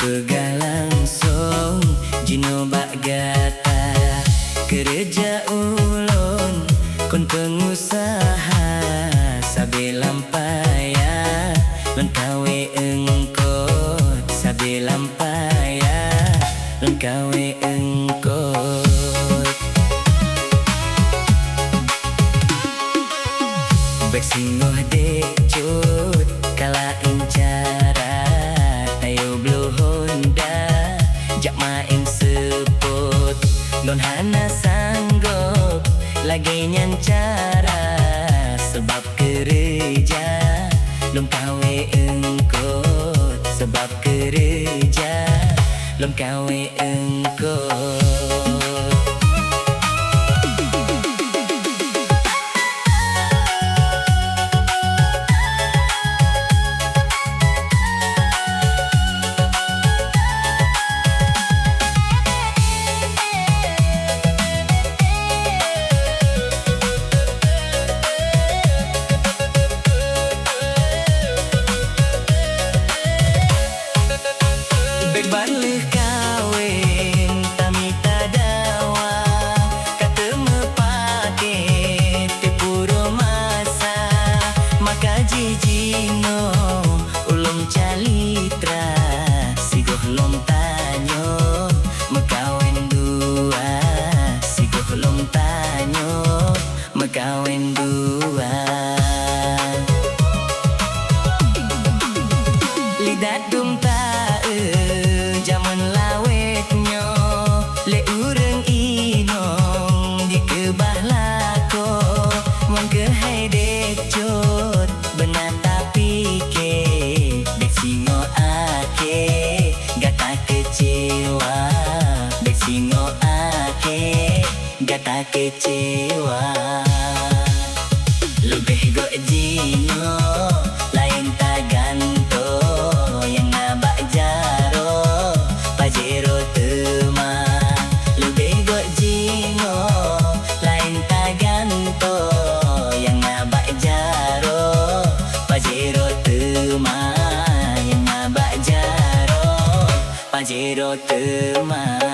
pegah langsung jino bak gata kerja ulun kon pengusaha sabe lampaya lon kawe engkot sabe lampaya lon kawe engkot bek singoh decut kala incara tayo blue Honda jak main seput don hana sanggup lagi nyancara sebab kerja lom kawe engkot sebab kerja lom kawe engkot balik kawin kami tadawa kata mepake tepuro masa maka jijino ulum calitra sigoh lom tanyo mekawin dua sigoh lom tanyo mekawin dua lidat dum zaman lawetnya le ureng inong di kebah lako mon ke hai decot benar tapi ke dek singo ake gata kecewa dek singo ake gata kecewa lebih go jino lain taganto yang nabak jaro pajero tema lebih go jino lain taganto yang nabak jaro pajero tema yang nabak jaro pajero tema